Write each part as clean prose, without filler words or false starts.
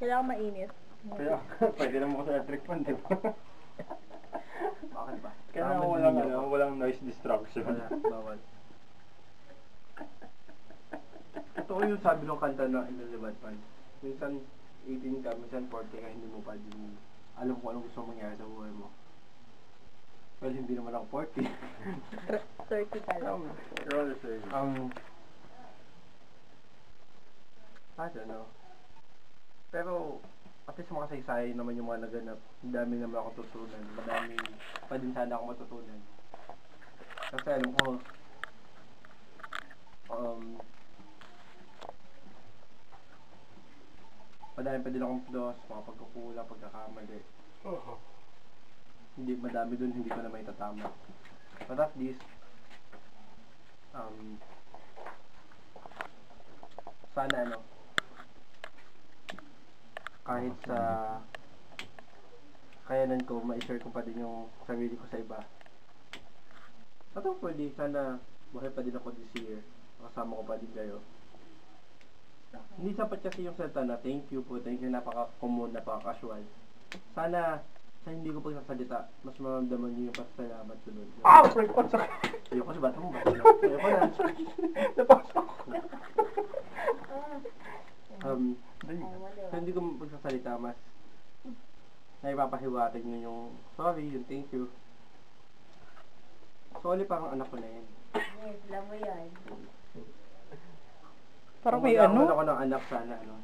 Kailangan mainit. Kaya, pwede naman ko sa electric fan, di ba? Bakit ba? Kailangan walang noise distraction. Wala, bawal. Ito ko yung sabi ng kanta na inaliwat pa. Minsan 18 ka, minsan 40 ka, hindi mo pa din alam kung anong gusto mangyari sa buhay mo. Well, hindi naman ako 40. 30 ka lang. Roller service. Ano? Pero, at least makasaysayan naman yung mga naganap. Ang dami naman ako tutunan. Madami pa din sana ako matutunan. Kasi alam ko, madami pa din akong flaws, mga pagkukulang, pagkakamali. Hindi, madami dun hindi ko na may tatama. But at least, sana ano, kahit sa kayanan ko, ma-share ko pa din yung sarili ko sa iba. At pwede, sana buhay pa din ako this year. Kasama ko pa din kayo. Hindi sapat kasi yung salita na thank you po, thank you, napaka-common, napaka-casual. Sana sa hindi ko pagsasalita, mas maramdaman niyo yung pasalamat ko doon. Freak on sa... Ayoko sa bata mo, bata lang. Ayoko na. Napasok. Sa hindi ko pagsasalita, mas naipapahiwatig niyo yung sorry, yung thank you. Sorry, parang anak ko na yan. Yes, alam mo yan. Parang may ano? Kung ako ng anak, sana ano.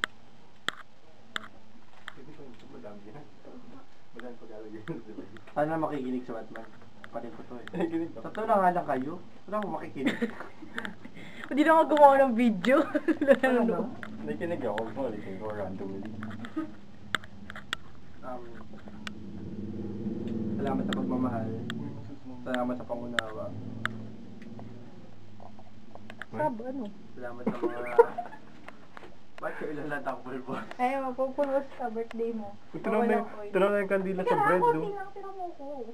Sana makikinig sa Batman. Kapatid ko to eh. Sa to na nga lang kayo. Wala akong makikinig. Hindi na ako gumawa ng video. Ano? Nakikinig ako, malikin ko randomly. Salamat sa pagmamahal. Salamat sa pangunawa. Ano? Salamat sa mga... Bakit kayo ilan lahat ako boss? Ay, magpupulos sa birthday mo. Tunaw na yung kandila sa bread, no? Tira mo ko.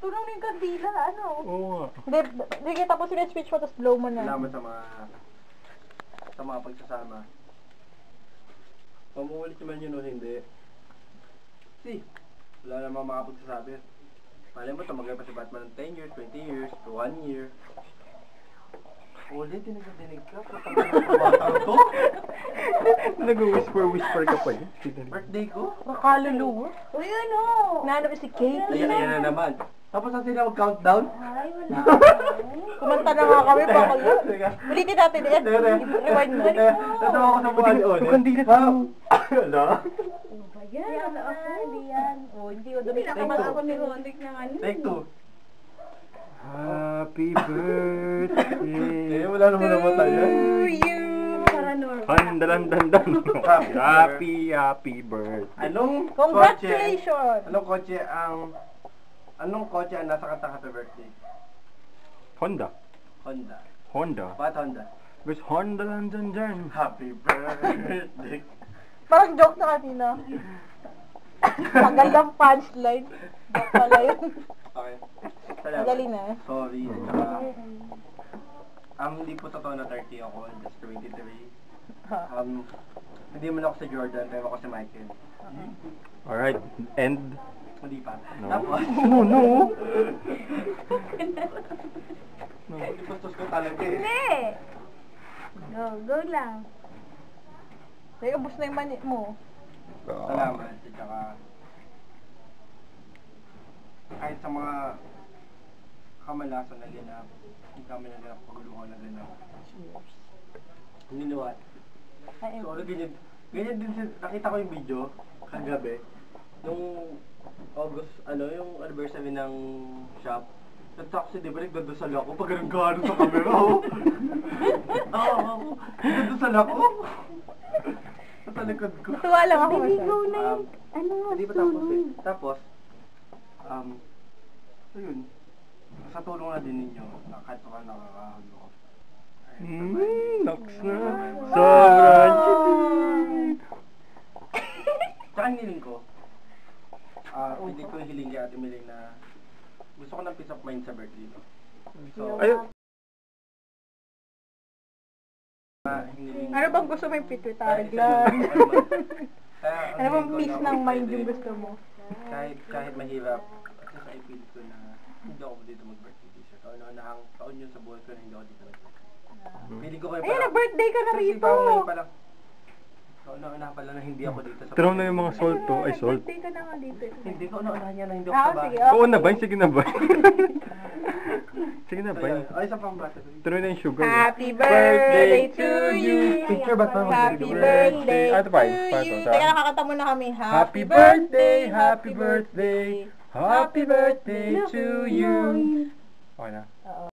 Tunaw na yung kandila, ano? Oo nga. Hindi kita po sila switch mo, tapos blow mo na. Salamat sa mga pagsasama. Pamuulit naman yun o hindi. See, wala namang makapagsasabi. Malay mo, tumagal pa si Batman ng 10 years, 20 years, to 1 year. Ulit, dinig ka. Patanggal ng kumatang to. Nag-whisper ka pa yun. Birthday ko? Makaluluwa. Uy, ano? Nanap si Kate. Ayan na naman. Tapos na sila mag-countdown? Ay, wala. Kumanta na nga kami, bakal yun. Ulitin natin yan. Rewind mo. Natawa ko sa buwan ulit. Kandila ka. Ano? Yan, hindi yan. O, hindi o. Dumi Take two. ako ni Rondik na ano. Take 2. Happy birthday. Wala naman namatay yan. you. Paranormal. Handalan-dandan. Happy birthday. Anong Congratulations! Anong kotse ang nasa kanta happy birthday? Honda. Honda. What Honda? Guys, Honda lang dyan. Happy birthday. Parang joke na kanina. Tagal ng punchline. Joke pala yun. Okay. Magaling na. Sorry. Hindi po totoo na 30 ako. Just 23. Hindi man ako si Jordan, pero ako si Michael. Alright, end. Hindi pa. No. Tapos, No. Ipastos ko talaga eh. Hindi! Go lang. Ay, ubos na yung mani mo. Salamat. At saka, kahit sa mga kamalasan na ganap, hindi kami na ganap, paguluhan na ganap. Ninuwat. Ay, So, ganyan din, nakita ko yung video, kagabi, nung August, yung anniversary ng shop, nag-taxi, di ba, nagdadasal ako, pag ganun sa camera, nagdadasal ako. Sa likod ko. natuwa lang ako. Naligaw na yung, Hindi pa tapos eh. Tapos, so yun, sa tulong na din ninyo, kahit pa nakakahalo ko. Naks na. Sobrang Tsaka hiling ko, hindi ko hiling kay Ate Miling na gusto ko ng peace of mind sa birthday. So, Ayun. hiniling Ano bang gusto mo yung pituitary Ay, gland? Ano bang mix ng mind yung gusto mo? Kahit mahirap, kasi sa ipil ko na hindi ako dito mag-birthday t-shirt. Kaon yun sa buhay ko na hindi ako dito mag-birthday. Feeling ko kayo Ayun, na-birthday ka na rito! Kauna-una pala na hindi ako dito sa Tiraw na yung mga solto. Ay, salt. Birthday ka na nga dito. Hindi ko kauna-una niya na hindi ako sa bahay. Sige. Okay. Oo na ba? Sige na ba? Sige na ba? Ay, isa pang bata. Tiraw na yung sugar. Happy birthday to you! Picture ba ito? Happy birthday Ah, ito pa, to ito pa, ito. you! Teka, nakakanta muna kami. Happy birthday, happy birthday, happy birthday to you. Okay na.